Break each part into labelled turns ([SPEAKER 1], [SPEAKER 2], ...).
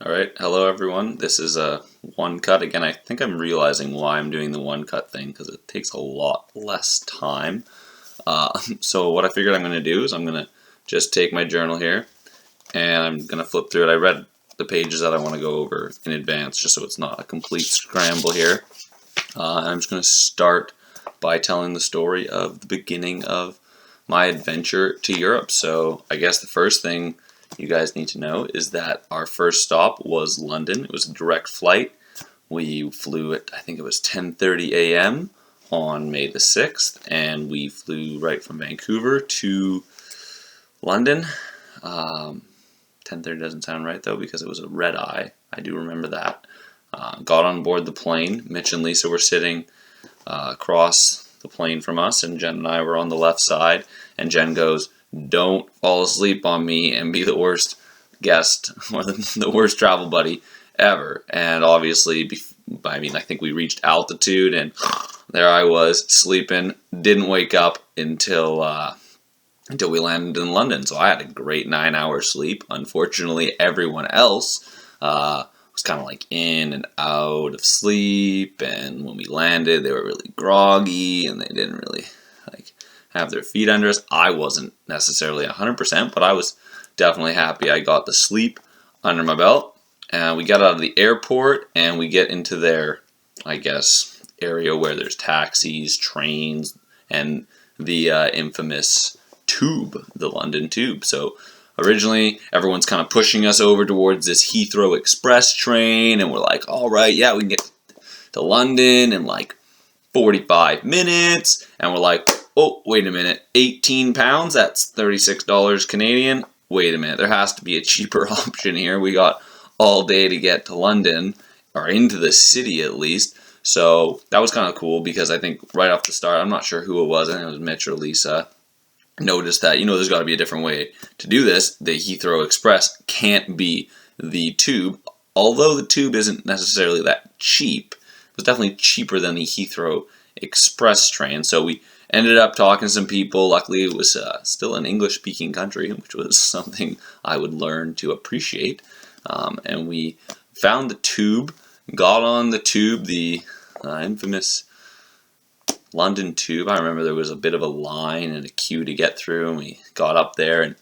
[SPEAKER 1] All right, hello everyone. This is a one cut. Again, I think I'm realizing why I'm doing the one cut thing because it takes a lot less time. So what I figured I'm going to do is I'm going to just take my journal here and I'm going to flip through it. I read the pages that I want to go over in advance just so it's not a complete scramble here. And I'm just going to start by telling the story of the beginning of my adventure to Europe. So I guess the first thing you guys need to know is that our first stop was London. It was a direct flight. We flew at, I think it was 10:30 a.m. on May the 6th, and we flew right from Vancouver to London. 10:30 doesn't sound right though because it was a red eye. I do remember that. Got on board the plane. Mitch and Lisa were sitting across the plane from us, and Jen and I were on the left side. And Jen goes, "Don't fall asleep on me and be the worst guest or the worst travel buddy ever." And obviously, I think we reached altitude, and there I was sleeping. Didn't wake up until we landed in London. So I had a great 9 hours sleep. Unfortunately, everyone else was kind of like in and out of sleep, and when we landed, they were really groggy, and they didn't really like have their feet under us. I wasn't necessarily 100%, but I was definitely happy I got the sleep under my belt. And we got out of the airport, and we get into their, I guess, area where there's taxis, trains, and the infamous tube, the London tube. So originally, everyone's kind of pushing us over towards this Heathrow Express train, and we're like, all right, yeah, we can get to London in like 45 minutes. And we're like, oh, wait a minute, £18, that's $36 Canadian. Wait a minute, there has to be a cheaper option here. We got all day to get to London, or into the city at least. So that was kind of cool because I think right off the start, I'm not sure who it was, I think it was Mitch or Lisa, noticed that, there's got to be a different way to do this. The Heathrow Express can't be the tube, although the tube isn't necessarily that cheap. It was definitely cheaper than the Heathrow Express train. So we ended up talking to some people. Luckily, it was still an English-speaking country, which was something I would learn to appreciate. And we found the tube, got on the tube, the infamous London tube. I remember there was a bit of a line and a queue to get through, and we got up there and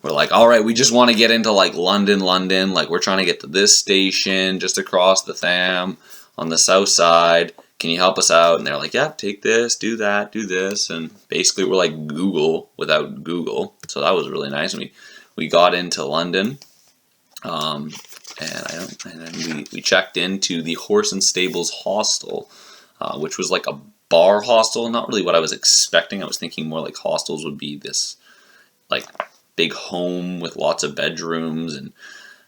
[SPEAKER 1] we're like, all right, we just want to get into like London, like we're trying to get to this station just across the Tham on the south side. Can you help us out? And they're like, yeah, take this, do that, do this. And basically we're like Google without Google. So that was really nice. And we got into London. And then we checked into the Horse and Stables Hostel, which was like a bar hostel. Not really what I was expecting. I was thinking more like hostels would be this like big home with lots of bedrooms. And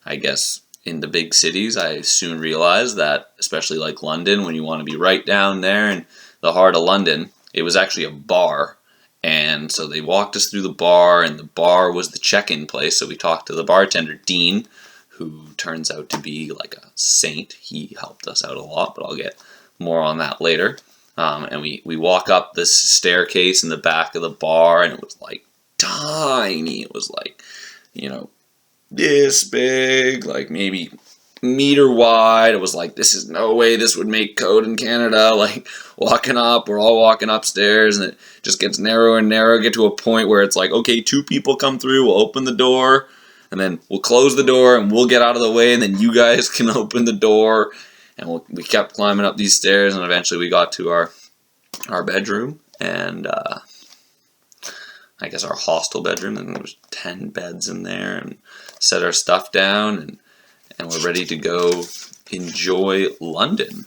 [SPEAKER 1] I guess in the big cities, I soon realized that, especially like London, when you want to be right down there in the heart of London, it was actually a bar. And so they walked us through the bar, and the bar was the check-in place. So we talked to the bartender, Dean, who turns out to be like a saint. He helped us out a lot, but I'll get more on that later. And we walk up this staircase in the back of the bar, and it was like tiny. It was like, this big, like maybe meter wide. It was like, this is no way this would make code in Canada. Like walking up, we're all walking upstairs, and it just gets narrower and narrower. Get to a point where it's like, okay, 2 people come through, we'll open the door, and then we'll close the door, and we'll get out of the way, and then you guys can open the door. And we kept climbing up these stairs, and eventually we got to our bedroom, and I guess our hostel bedroom, and there was 10 beds in there, and set our stuff down, and we're ready to go enjoy London.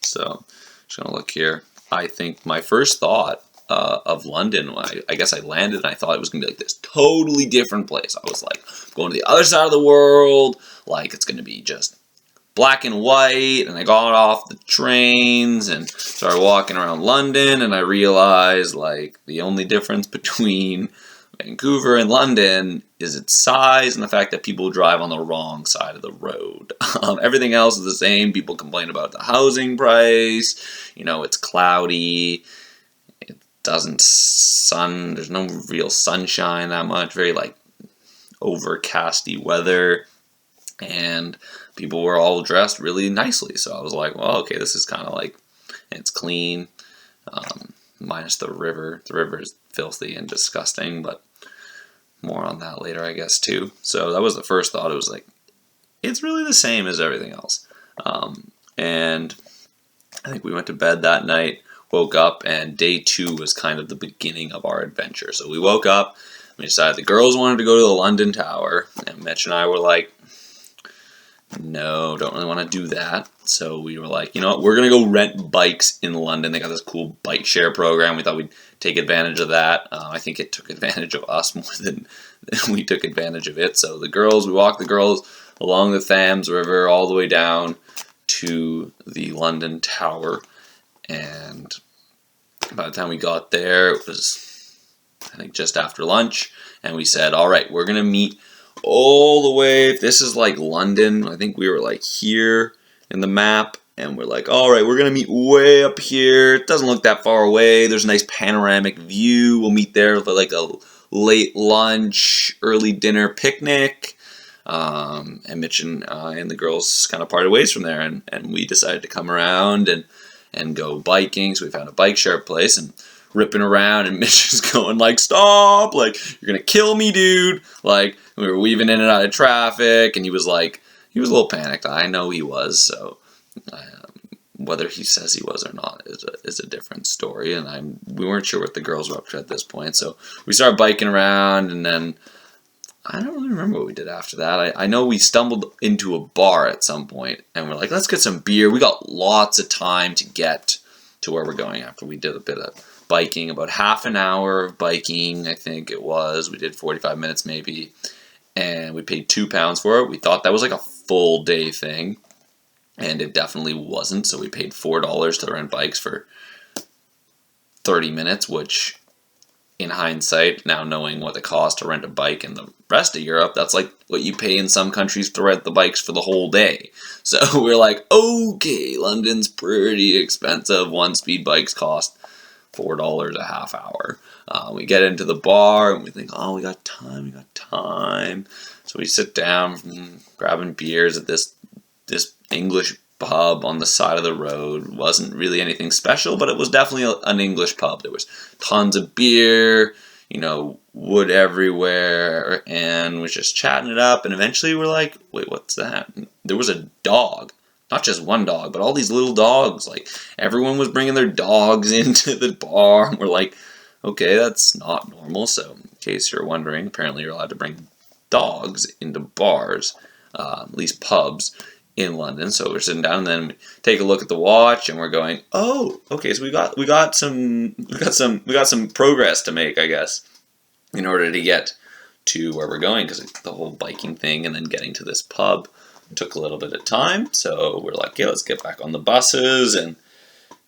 [SPEAKER 1] So just gonna look here. I think my first thought of London, I guess I landed and I thought it was gonna be like this totally different place. I was like, going to the other side of the world, like it's gonna be just black and white. And I got off the trains and started walking around London, and I realized like the only difference between Vancouver and London is its size and the fact that people drive on the wrong side of the road. Everything else is the same. People complain about the housing price. It's cloudy. It doesn't there's no real sunshine that much. Very like overcasty weather. and people were all dressed really nicely. So I was like, well, okay, this is kind of like, it's clean, minus the river. The river is filthy and disgusting, but more on that later, I guess, too. So that was the first thought. It was like, it's really the same as everything else. And I think we went to bed that night, woke up, and day 2 was kind of the beginning of our adventure. So we woke up, we decided the girls wanted to go to the London Tower, and Mitch and I were like, no, don't really want to do that. So we were like, you know what, we're going to go rent bikes in London. They got this cool bike share program. We thought we'd take advantage of that. I think it took advantage of us more than we took advantage of it. So we walked the girls along the Thames River all the way down to the London Tower. And by the time we got there, it was, I think, just after lunch. And we said, all right, we're going to meet all the way, this is like London, I think we were like here in the map, and we're like, all right, we're gonna meet way up here. It doesn't look that far away. There's a nice panoramic view. We'll meet there for like a late lunch, early dinner picnic. And Mitch and I and the girls kind of parted ways from there, and we decided to come around and go biking. So we found a bike share place and ripping around, and Mitch is going like, stop, like, you're gonna kill me, dude. Like, we were weaving in and out of traffic, and he was a little panicked. I know he was. So whether he says he was or not is a different story, and we weren't sure what the girls were up to at this point. So we started biking around, and then I don't really remember what we did after that. I know we stumbled into a bar at some point, and we're like, let's get some beer. We got lots of time to get to where we're going after we did a bit of biking, about half an hour of biking, I think it was. We did 45 minutes maybe, and we paid £2 for it. We thought that was like a full day thing, and it definitely wasn't. So we paid $4 to rent bikes for 30 minutes, which in hindsight, now knowing what it costs to rent a bike in the rest of Europe, that's like what you pay in some countries to rent the bikes for the whole day. So we're like, okay, London's pretty expensive. 1-speed bikes cost $4 a half hour. We get into the bar and we think, oh, we got time. So we sit down, grabbing beers at this English pub on the side of the road. Wasn't really anything special, but it was definitely an English pub. There was tons of beer, wood everywhere, and we're just chatting it up. And eventually we're like, wait, what's that? And there was a dog. Not just one dog, but all these little dogs. Like, everyone was bringing their dogs into the bar. And we're like, okay, that's not normal. So, in case you're wondering, apparently you're allowed to bring dogs into bars, at least pubs, in London. So we're sitting down, and then we take a look at the watch, and we're going, oh, okay, so we got some progress to make, I guess, in order to get to where we're going, because the whole biking thing and then getting to this pub took a little bit of time. So we're like, yeah, let's get back on the buses and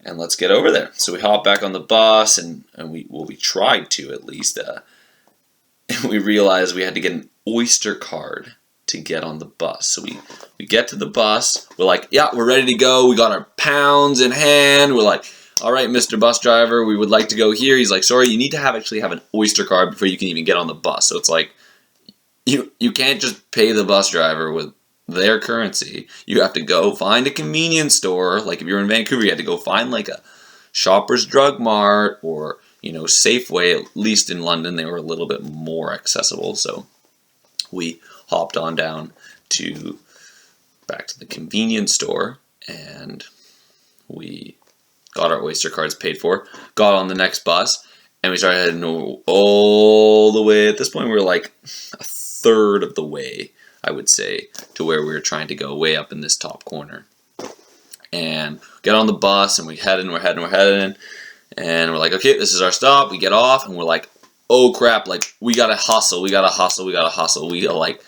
[SPEAKER 1] let's get over there. So we hop back on the bus, and we tried to, at least, and we realized we had to get an Oyster card to get on the bus. So we get to the bus, we're like, yeah, we're ready to go. We got our pounds in hand. We're like, all right, Mr. Bus Driver, we would like to go here. He's like, sorry, you need to actually have an Oyster card before you can even get on the bus. So it's like, you can't just pay the bus driver with their currency. You have to go find a convenience store. Like if you're in Vancouver, you had to go find like a Shoppers Drug Mart or Safeway. At least in London, they were a little bit more accessible. So we hopped on down back to the convenience store, and we got our Oyster cards paid for, got on the next bus, and we started heading all the way. At this point, we were like a third of the way, I would say, to where we were trying to go, way up in this top corner. And get on the bus, and we're heading, and we're like, okay, this is our stop. We get off, and we're like, oh crap, like, we gotta hustle. We got like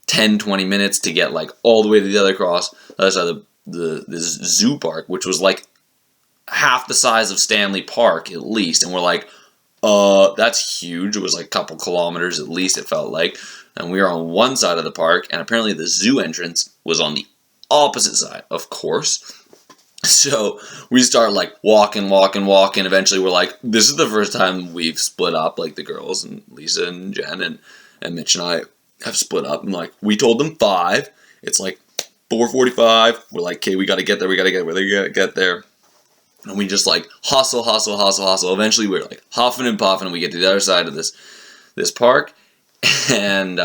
[SPEAKER 1] 10-20 minutes to get like all the way to the other side of this zoo park, which was like half the size of Stanley Park at least. And we're like, that's huge. It was like a couple kilometers at least, it felt like. And we were on one side of the park, and apparently the zoo entrance was on the opposite side, of course. So we start like walking. Eventually we're like, this is the first time we've split up, like the girls and Lisa and Jen and Mitch and I have split up, and like we told them 5. It's like 4:45. We're like, okay, we gotta get there. We gotta get there. And we just like hustle. Eventually, we're like huffing and puffing, and we get to the other side of this park, and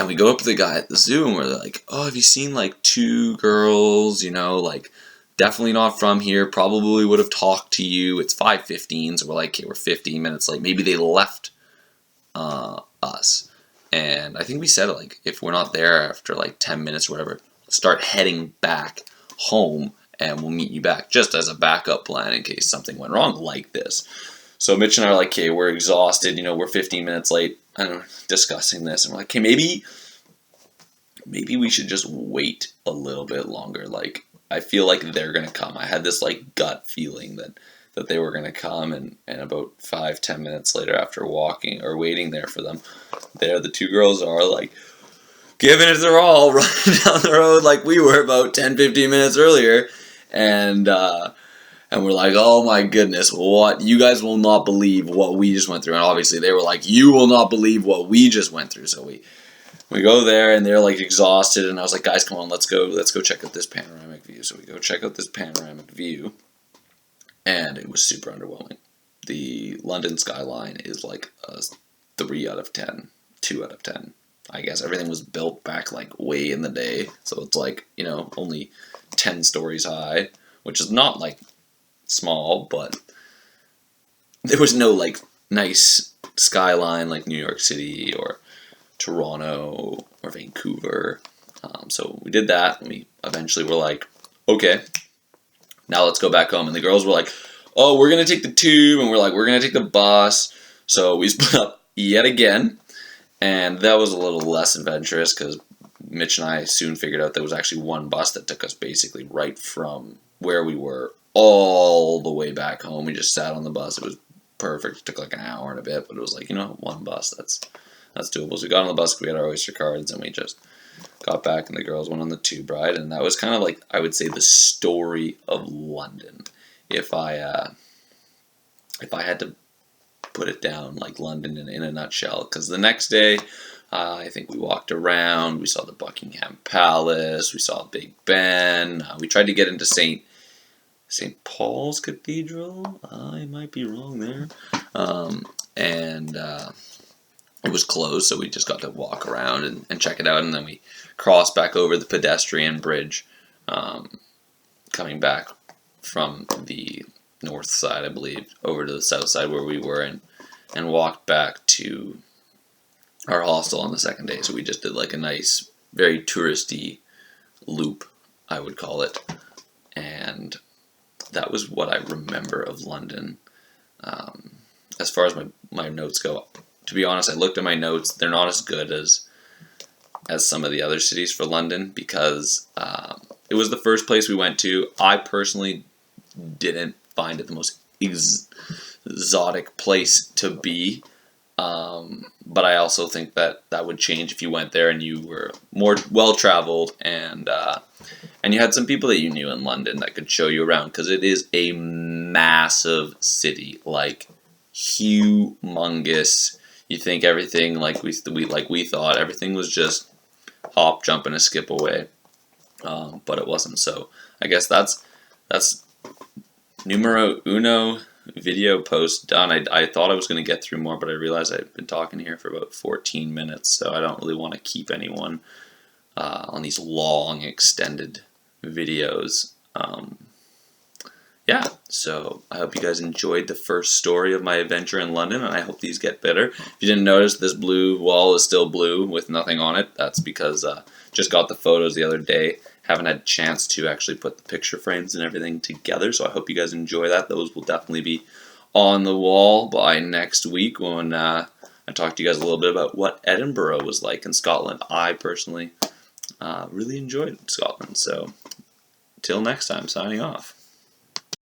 [SPEAKER 1] we go up to the guy at the zoo, and we're like, oh, have you seen like 2 girls? You know, like definitely not from here. Probably would have talked to you. It's 5:15, so we're like, okay, we're 15 minutes late. Maybe they left us. And I think we said, like, if we're not there after like 10 minutes or whatever, start heading back home and we'll meet you back, just as a backup plan in case something went wrong like this. So Mitch and I are like, okay, we're exhausted, you know, we're 15 minutes late, and we're discussing this, and we're like, okay, maybe we should just wait a little bit longer. Like, I feel like they're gonna come. I had this like gut feeling that they were gonna come, and about 5-10 minutes later, after walking or waiting there for them, there the 2 girls are like giving it their all, running down the road like we were about 10-15 minutes earlier, and we're like, oh my goodness, what? You guys will not believe what we just went through. And obviously they were like, you will not believe what we just went through. So we go there, and they're like exhausted, and I was like, guys, come on, let's go check out this panoramic view. So we go check out this panoramic view, and it was super underwhelming. The London skyline is like a 3 out of 10, 2 out of 10. I guess everything was built back like way in the day, so it's like, you know, only 10 stories high, which is not like small, but there was no like nice skyline like New York City or Toronto or Vancouver. So we did that, and we eventually were like, okay, now let's go back home. And the girls were like, oh, we're gonna take the tube, and we're like, we're gonna take the bus. So we split up yet again, and that was a little less adventurous because Mitch and I soon figured out there was actually one bus that took us basically right from where we were all the way back home. We just sat on the bus. It was perfect. It took like an hour and a bit, but it was like, you know, one bus, that's doable. So we got on the bus, we had our Oyster cards, and we just got back, and the girls went on the tube ride, and that was kind of like, I would say, the story of London. If I had to put it down, like London in a nutshell, because the next day, I think we walked around, we saw the Buckingham Palace, we saw Big Ben, we tried to get into St. Paul's Cathedral. I might be wrong there. And it was closed, so we just got to walk around and check it out, and then we crossed back over the pedestrian bridge, coming back from the north side, I believe, over to the south side where we were, and walked back to our hostel on the second day. So we just did like a nice, very touristy loop, I would call it, and that was what I remember of London. As far as my notes go, to be honest, I looked at my notes. They're not as good as some of the other cities for London, because it was the first place we went to. I personally didn't find it the most exotic place to be, but I also think that would change if you went there and you were more well-traveled, and you had some people that you knew in London that could show you around, because it is a massive city, like humongous. You think everything like we thought everything was just hop, jump, and a skip away, but it wasn't. So I guess that's numero uno video post done. I thought I was going to get through more, but I realized I've been talking here for about 14 minutes, so I don't really want to keep anyone on these long extended videos. Yeah, so I hope you guys enjoyed the first story of my adventure in London, and I hope these get better. If you didn't notice, this blue wall is still blue with nothing on it. That's because just got the photos the other day. Haven't had a chance to actually put the picture frames and everything together, so I hope you guys enjoy that. Those will definitely be on the wall by next week when I talk to you guys a little bit about what Edinburgh was like in Scotland. I personally really enjoyed Scotland, so till next time, signing off.